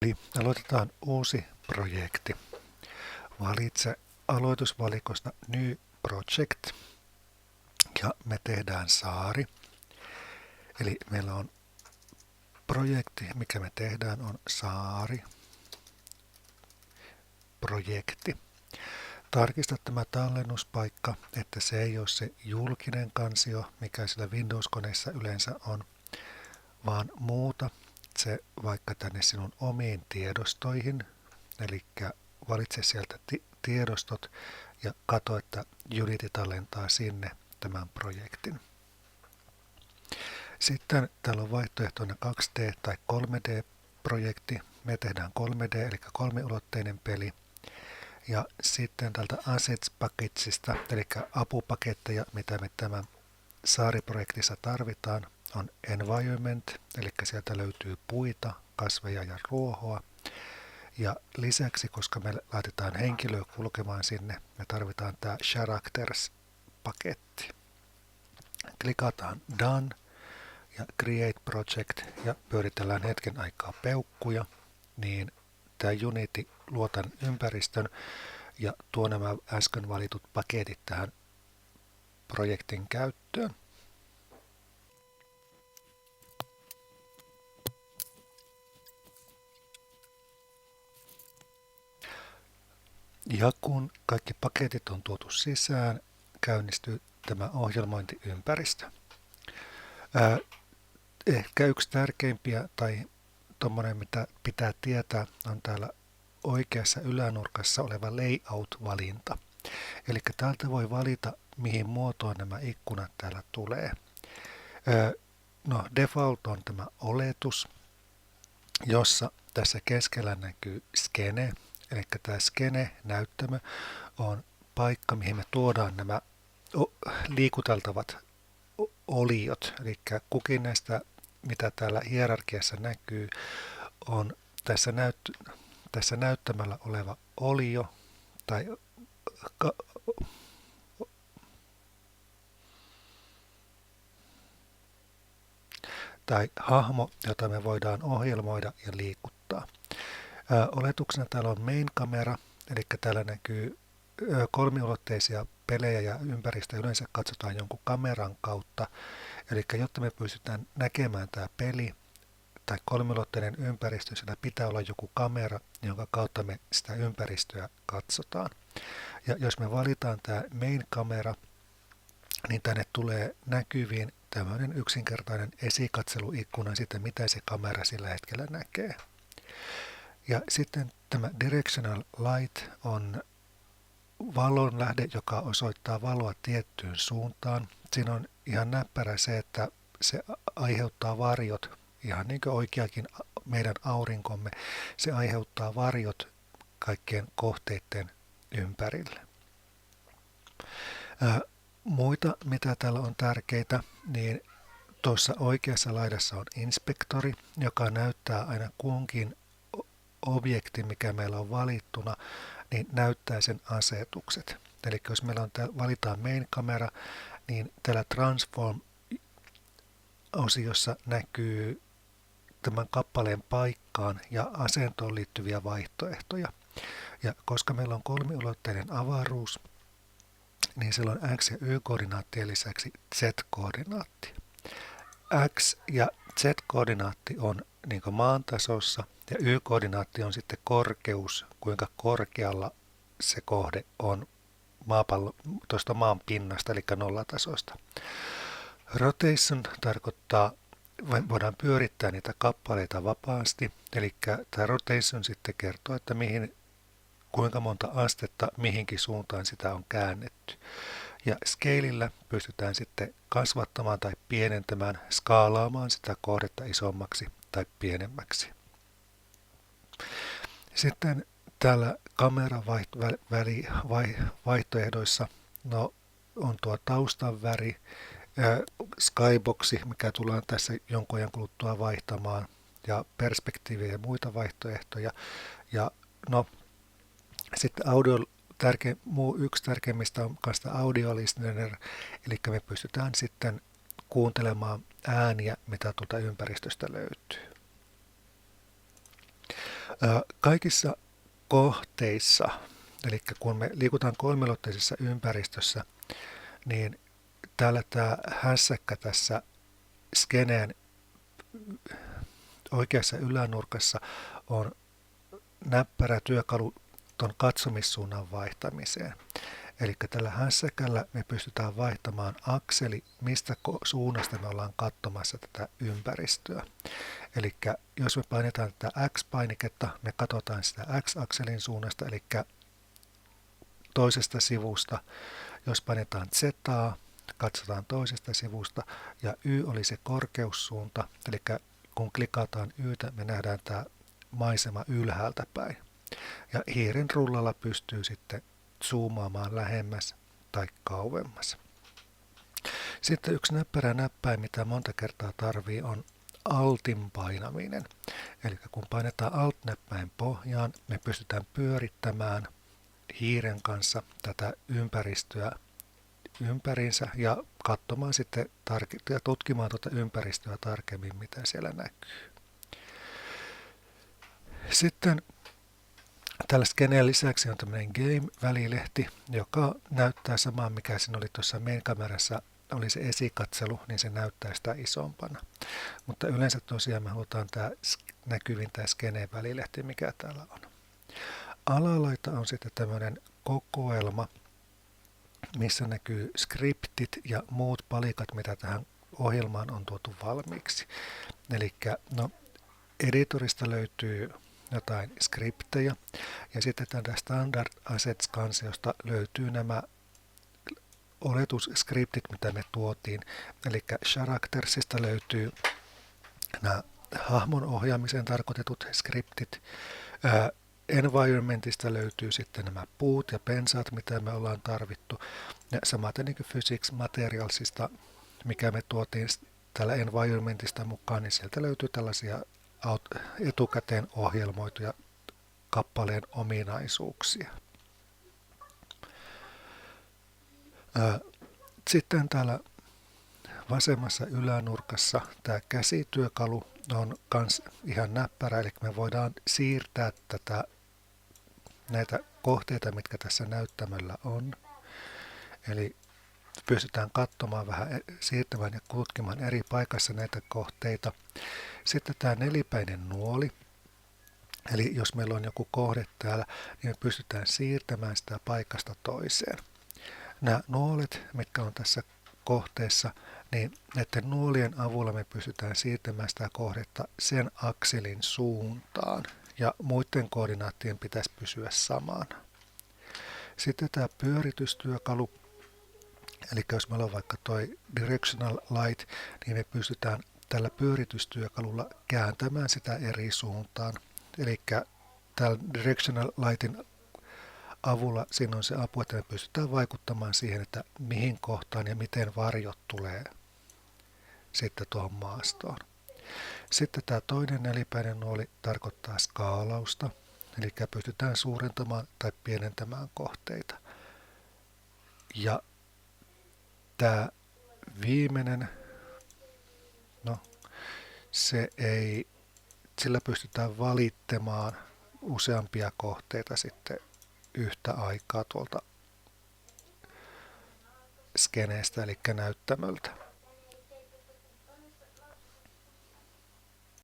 Eli aloitetaan uusi projekti. Valitse aloitusvalikosta New Project ja me tehdään saari. Eli meillä on projekti, mikä me tehdään, on saari. Projekti. Tarkista tämä tallennuspaikka, että se ei ole se julkinen kansio, mikä sillä Windows-koneessa yleensä on, vaan muuta se vaikka tänne sinun omiin tiedostoihin, eli valitse sieltä tiedostot ja katso, että Unity tallentaa sinne tämän projektin. Sitten täällä on vaihtoehtoina 2D tai 3D-projekti. Me tehdään 3D, eli kolmiulotteinen peli. Ja sitten täältä Assets-paketsista, eli apupaketteja, mitä me tämän saariprojektissa tarvitaan, on Environment, eli sieltä löytyy puita, kasveja ja ruohoa. Ja lisäksi, koska me laitetaan henkilöä kulkemaan sinne, me tarvitaan tämä Characters-paketti. Klikataan Done ja Create Project ja pyöritellään hetken aikaa peukkuja, niin tämä Unity luo tämän ympäristön ja tuo nämä äsken valitut paketit tähän projektin käyttöön. Ja kun kaikki paketit on tuotu sisään, käynnistyy tämä ohjelmointiympäristö. Ehkä yksi tärkeimpiä tai tuommoinen, mitä pitää tietää, on täällä oikeassa ylänurkassa oleva layout-valinta. Eli täältä voi valita, mihin muotoon nämä ikkunat täällä tulee. Default on tämä oletus, jossa tässä keskellä näkyy skene. Eli tämä skene-näyttämö on paikka, mihin me tuodaan nämä liikuteltavat oliot. Eli kukin näistä, mitä täällä hierarkiassa näkyy, on tässä näyttämällä oleva olio tai hahmo, jota me voidaan ohjelmoida ja liikuttaa. Oletuksena täällä on main-kamera, eli täällä näkyy kolmiulotteisia pelejä ja ympäristöä yleensä katsotaan jonkun kameran kautta. Eli jotta me pystytään näkemään tämä peli tai kolmiulotteinen ympäristö, sillä pitää olla joku kamera, jonka kautta me sitä ympäristöä katsotaan. Ja jos me valitaan tämä main-kamera, niin tänne tulee näkyviin tämmöinen yksinkertainen esikatseluikkuna siitä, mitä se kamera sillä hetkellä näkee. Ja sitten tämä Directional Light on valon lähde, joka osoittaa valoa tiettyyn suuntaan. Siinä on ihan näppärä se, että se aiheuttaa varjot, ihan niin kuin oikeakin meidän aurinkomme, se aiheuttaa varjot kaikkien kohteiden ympärille. Muita, mitä täällä on tärkeitä, niin tuossa oikeassa laidassa on inspektori, joka näyttää aina kunkin objekti, mikä meillä on valittuna, niin näyttää sen asetukset. Eli jos meillä on valitaan main-kamera, niin täällä Transform-osiossa näkyy tämän kappaleen paikkaan ja asentoon liittyviä vaihtoehtoja. Ja koska meillä on kolmiulotteinen avaruus, niin sillä on X- ja Y-koordinaattien lisäksi Z-koordinaatti. X- ja Z-koordinaatti on niin kuin maan tasossa ja Y-koordinaatti on sitten korkeus, kuinka korkealla se kohde on tuosta maan pinnasta, eli nollatasosta. Rotation tarkoittaa, voidaan pyörittää niitä kappaleita vapaasti, eli tämä rotation sitten kertoo, että kuinka monta astetta mihinkin suuntaan sitä on käännetty. Ja scaleillä pystytään sitten kasvattamaan tai pienentämään, skaalaamaan sitä kohdetta isommaksi tai pienemmäksi. Sitten täällä kameran vaihtoehdoissa on tuo taustan väri, skyboxi, mikä tullaan tässä jonkun ajan kuluttua vaihtamaan, ja perspektiiviä ja muita vaihtoehtoja. Ja sitten yksi tärkeimmistä on myös audio listener, eli me pystytään sitten kuuntelemaan ääniä, mitä tuolta ympäristöstä löytyy. Kaikissa kohteissa, eli kun me liikutaan kolmiulotteisessa ympäristössä, niin täällä tämä hässäkkä tässä skeneen oikeassa ylänurkassa on näppärä työkalu tuon katsomissuunnan vaihtamiseen. Eli tällä hässäkällä me pystytään vaihtamaan akseli, mistä suunnasta me ollaan katsomassa tätä ympäristöä. Eli jos me painetaan tätä X-painiketta, me katsotaan sitä X-akselin suunnasta, eli toisesta sivusta. Jos painetaan Z, katsotaan toisesta sivusta, ja Y oli se korkeussuunta, eli kun klikataan Ytä, me nähdään tämä maisema ylhäältä päin. Ja hiiren rullalla pystyy sitten zoomaamaan lähemmäs tai kauemmas. Sitten yksi näppärä näppäin, mitä monta kertaa tarvii, on Altin painaminen. Eli kun painetaan Alt-näppäin pohjaan, me pystytään pyörittämään hiiren kanssa tätä ympäristöä ympäriinsä ja katsomaan sitten ja tutkimaan tuota ympäristöä tarkemmin, mitä siellä näkyy. Sitten tällä skeneen lisäksi on tämmöinen Game-välilehti, joka näyttää samaa, mikä siinä oli tuossa main-kamerassa, oli se esikatselu, niin se näyttää sitä isompana. Mutta yleensä tosiaan me halutaan tämä näkyvin tämä skeneen välilehti, mikä täällä on. Alalaita on sitten tämmöinen kokoelma, missä näkyy skriptit ja muut palikat, mitä tähän ohjelmaan on tuotu valmiiksi. Eli editorista löytyy jotain skriptejä ja sitten tästä Standard Assets-kansiosta löytyy nämä oletusskriptit, mitä me tuotiin. Eli Charactersista löytyy nämä hahmon ohjaamiseen tarkoitetut skriptit. Environmentista löytyy sitten nämä puut ja pensaat, mitä me ollaan tarvittu. Ja samaten niin kuin Physics Materialsista, mikä me tuotiin tällä environmentista mukaan, niin sieltä löytyy tällaisia etukäteen ohjelmoituja kappaleen ominaisuuksia. Sitten täällä vasemmassa ylänurkassa tämä käsityökalu on myös ihan näppärä, eli me voidaan siirtää näitä kohteita, mitkä tässä näyttämöllä on. Eli pystytään katsomaan vähän, siirtämään ja tutkimaan eri paikassa näitä kohteita. Sitten tämä nelipäinen nuoli. Eli jos meillä on joku kohde täällä, niin me pystytään siirtämään sitä paikasta toiseen. Nämä nuolet, mitkä on tässä kohteessa, niin näiden nuolien avulla me pystytään siirtämään sitä kohdetta sen akselin suuntaan. Ja muiden koordinaattien pitäisi pysyä samana. Sitten tämä pyöritystyökalu, eli jos meillä on vaikka toi Directional Light, niin me pystytään tällä pyöritystyökalulla kääntämään sitä eri suuntaan. Eli tällä Directional Lightin avulla siinä on se apu, että me pystytään vaikuttamaan siihen, että mihin kohtaan ja miten varjot tulee sitten tuohon maastoon. Sitten tämä toinen nelipäinen nuoli tarkoittaa skaalausta, eli pystytään suurentamaan tai pienentämään kohteita. Ja tämä viimeinen, sillä pystytään valittamaan useampia kohteita sitten yhtä aikaa tuolta skeneestä, eli näyttämöltä.